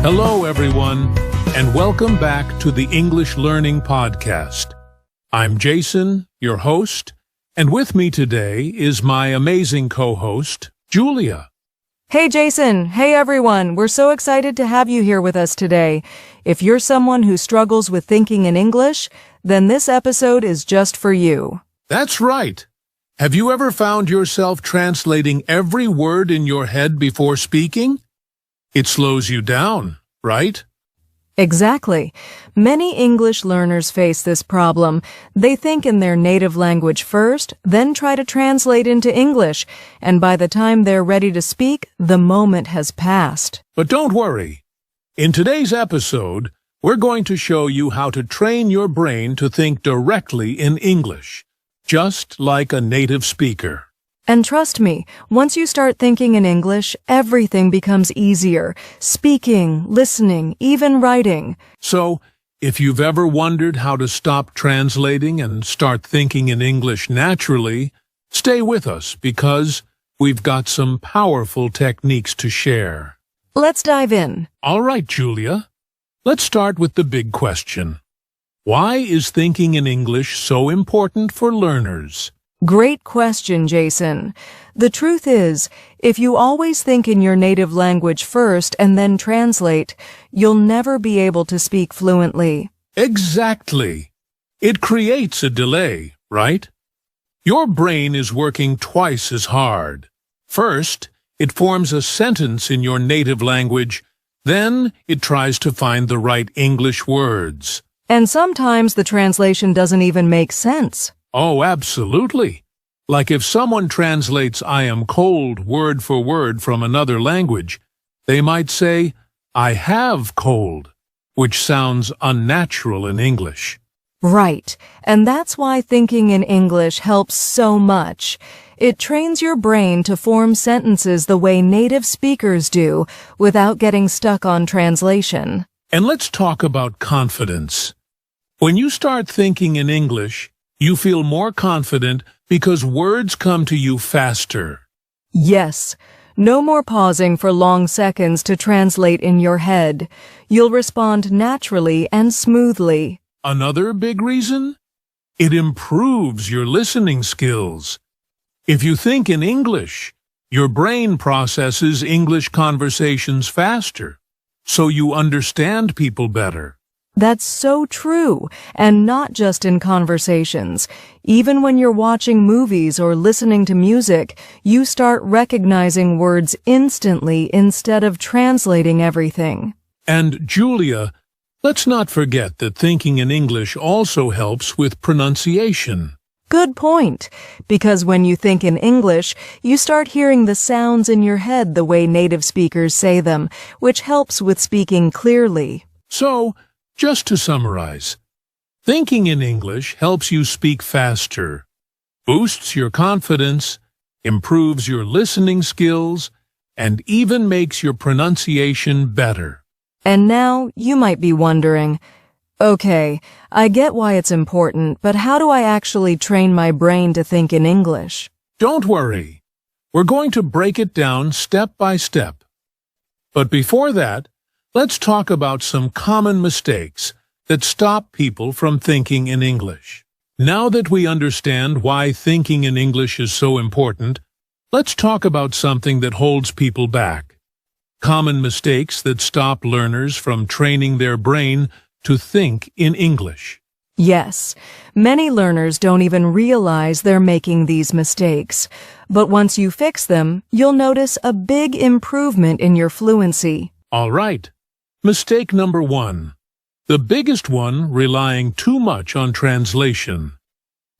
Hello, everyone, and welcome back to the English Learning Podcast. I'm Jason, your host, and with me today is my amazing co-host, Julia. Hey, Jason. Hey, everyone. We're so excited to have you here with us today. If you're someone who struggles with thinking in English, then this episode is just for you. That's right. Have you ever found yourself translating every word in your head before speaking? It slows you down, right? Exactly. Many English learners face this problem. They think in their native language first, then try to translate into English, and by the time they're ready to speak, the moment has passed. But don't worry. In today's episode, we're going to show you how to train your brain to think directly in English, just like a native speaker. And trust me, once you start thinking in English, everything becomes easier. Speaking, listening, even writing. So, if you've ever wondered how to stop translating and start thinking in English naturally, stay with us because we've got some powerful techniques to share. Let's dive in. All right, Julia. Let's start with the big question. Why is thinking in English so important for learners? Great question, Jason. The truth is, if you always think in your native language first and then translate, you'll never be able to speak fluently. Exactly. It creates a delay, right? Your brain is working twice as hard. First, it forms a sentence in your native language. Then, it tries to find the right English words. And sometimes the translation doesn't even make sense. Oh, absolutely. Like if someone translates I am cold word for word from another language, they might say, I have cold, which sounds unnatural in English. Right. And that's why thinking in English helps so much. It trains your brain to form sentences the way native speakers do without getting stuck on translation. And let's talk about confidence. When you start thinking in English, you feel more confident because words come to you faster. Yes. No more pausing for long seconds to translate in your head. You'll respond naturally and smoothly. Another big reason? It improves your listening skills. If you think in English, your brain processes English conversations faster, so you understand people better. That's so true, and not just in conversations. Even when you're watching movies or listening to music, you start recognizing words instantly instead of translating everything. And Julia, let's not forget that thinking in English also helps with pronunciation. Good point, because when you think in English, you start hearing the sounds in your head the way native speakers say them, which helps with speaking clearly. So, just to summarize, thinking in English helps you speak faster, boosts your confidence, improves your listening skills, and even makes your pronunciation better. And now you might be wondering, okay, I get why it's important, but how do I actually train my brain to think in English? Don't worry. We're going to break it down step by step. But before that, let's talk about some common mistakes that stop people from thinking in English. Now that we understand why thinking in English is so important, let's talk about something that holds people back. Common mistakes that stop learners from training their brain to think in English. Yes, many learners don't even realize they're making these mistakes. But once you fix them, you'll notice a big improvement in your fluency. All right. Mistake number 1. The biggest one, relying too much on translation.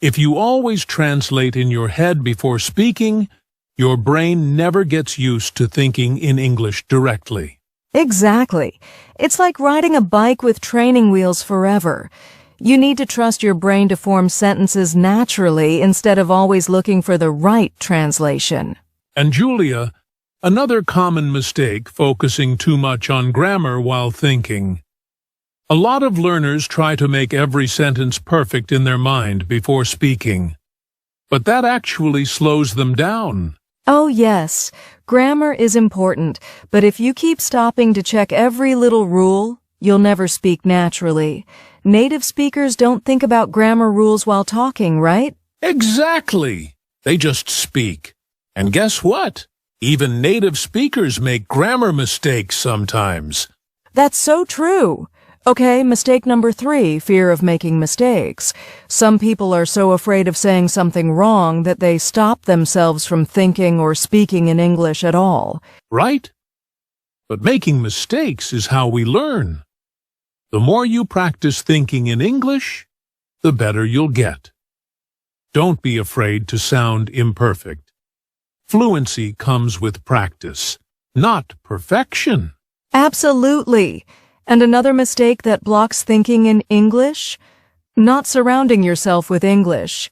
If you always translate in your head before speaking, your brain never gets used to thinking in English directly. Exactly. It's like riding a bike with training wheels forever. You need to trust your brain to form sentences naturally instead of always looking for the right translation. And Julia, another common mistake, focusing too much on grammar while thinking. A lot of learners try to make every sentence perfect in their mind before speaking. But that actually slows them down. Oh, yes. Grammar is important, but if you keep stopping to check every little rule, you'll never speak naturally. Native speakers don't think about grammar rules while talking, right? Exactly. They just speak. And guess what? Even native speakers make grammar mistakes sometimes. That's so true. Okay, mistake number 3, fear of making mistakes. Some people are so afraid of saying something wrong that they stop themselves from thinking or speaking in English at all. Right? But making mistakes is how we learn. The more you practice thinking in English, the better you'll get. Don't be afraid to sound imperfect. Fluency comes with practice, not perfection. Absolutely. And another mistake that blocks thinking in English? Not surrounding yourself with English.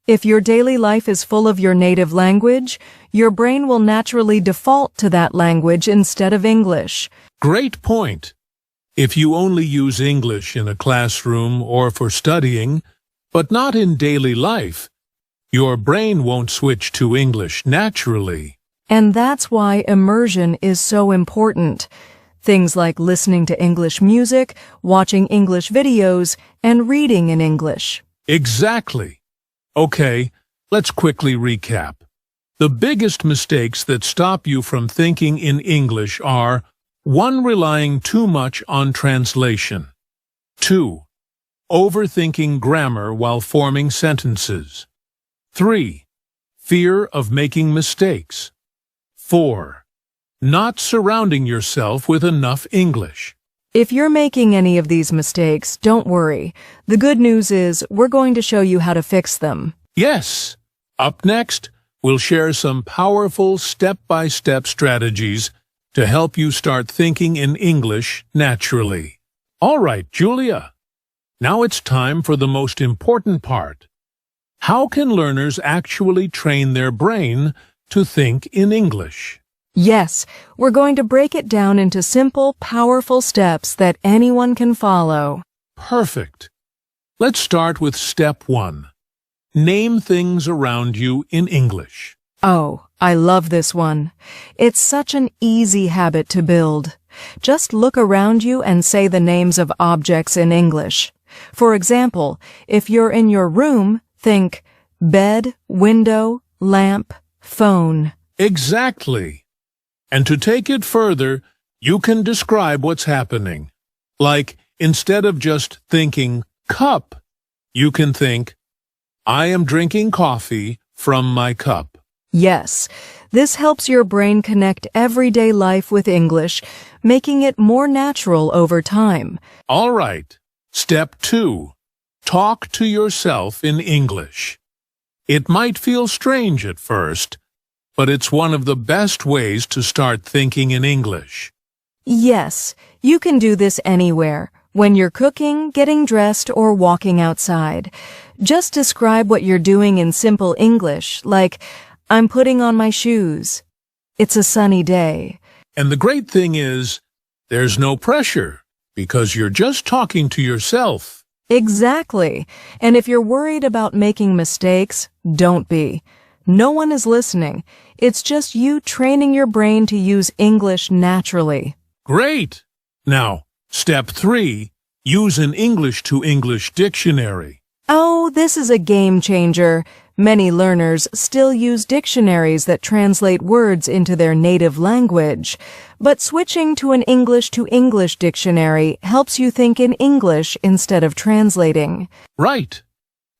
If your daily life is full of your native language, your brain will naturally default to that language instead of English. Great point. If you only use English in a classroom or for studying, but not in daily life, your brain won't switch to English naturally. And that's why immersion is so important. Things like listening to English music, watching English videos, and reading in English. Exactly. Okay, let's quickly recap. The biggest mistakes that stop you from thinking in English are 1. Relying too much on translation. 2. Overthinking grammar while forming sentences. 3. Fear of making mistakes. 4. Not surrounding yourself with enough English. If you're making any of these mistakes, don't worry. The good news is we're going to show you how to fix them. Yes. Up next, we'll share some powerful step-by-step strategies to help you start thinking in English naturally. All right, Julia. Now it's time for the most important part. How can learners actually train their brain to think in English? Yes, we're going to break it down into simple, powerful steps that anyone can follow. Perfect. Let's start with step 1. Name things around you in English. Oh, I love this one. It's such an easy habit to build. Just look around you and say the names of objects in English. For example, if you're in your room, think bed, window, lamp, phone. Exactly. And to take it further, you can describe what's happening. Like, instead of just thinking cup, you can think, I am drinking coffee from my cup. Yes, this helps your brain connect everyday life with English, making it more natural over time. All right. Step 2. Talk to yourself in English. It might feel strange at first, but it's one of the best ways to start thinking in English. Yes, you can do this anywhere, when you're cooking, getting dressed, or walking outside. Just describe what you're doing in simple English, like, I'm putting on my shoes. It's a sunny day. And the great thing is, there's no pressure, because you're just talking to yourself. Exactly. And if you're worried about making mistakes, don't be. No one is listening. It's just you training your brain to use English naturally. Great! Now, step 3, use an English-to-English dictionary. Oh, this is a game changer. Many learners still use dictionaries that translate words into their native language. But switching to an English-to-English dictionary helps you think in English instead of translating. Right.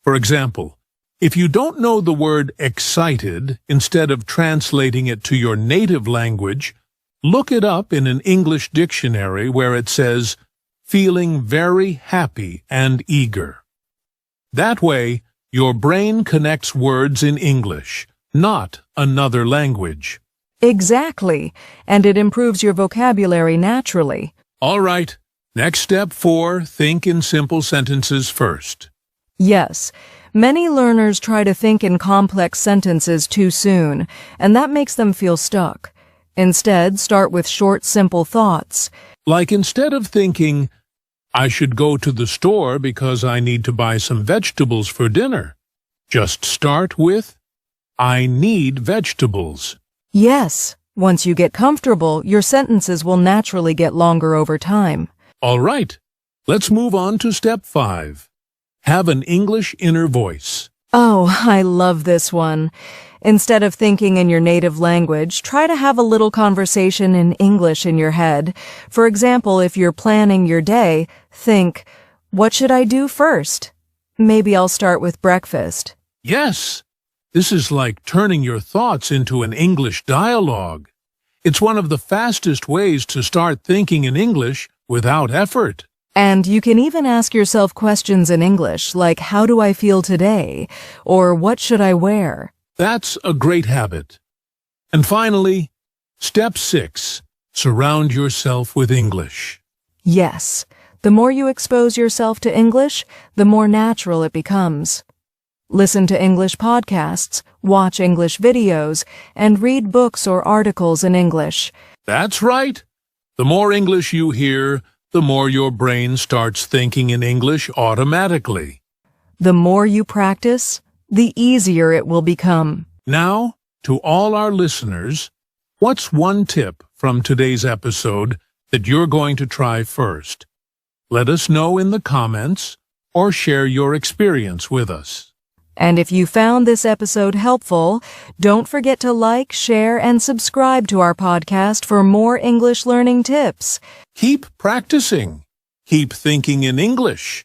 For example, if you don't know the word excited, instead of translating it to your native language, look it up in an English dictionary where it says, feeling very happy and eager. That way, your brain connects words in English, not another language. Exactly, and it improves your vocabulary naturally. All right. Next step 4, think in simple sentences first. Yes, many learners try to think in complex sentences too soon, and that makes them feel stuck. Instead, start with short, simple thoughts. Like instead of thinking, I should go to the store because I need to buy some vegetables for dinner, just start with, I need vegetables. Yes, once you get comfortable, your sentences will naturally get longer over time. All right, let's move on to step 5. Have an English inner voice. Oh, I love this one. Instead of thinking in your native language, try to have a little conversation in English in your head. For example, if you're planning your day, think, what should I do first? Maybe I'll start with breakfast. Yes, this is like turning your thoughts into an English dialogue. It's one of the fastest ways to start thinking in English without effort. And you can even ask yourself questions in English, like, how do I feel today? Or what should I wear? That's a great habit. And finally, step 6. Surround yourself with English. Yes, the more you expose yourself to English, the more natural it becomes. Listen to English podcasts, watch English videos, and read books or articles in English. That's right. The more English you hear, the more your brain starts thinking in English automatically. The more you practice, the easier it will become. Now, to all our listeners, what's one tip from today's episode that you're going to try first? Let us know in the comments or share your experience with us. And if you found this episode helpful, don't forget to like, share, and subscribe to our podcast for more English learning tips. Keep practicing. Keep thinking in English.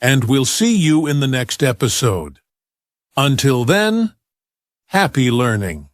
And we'll see you in the next episode. Until then, happy learning.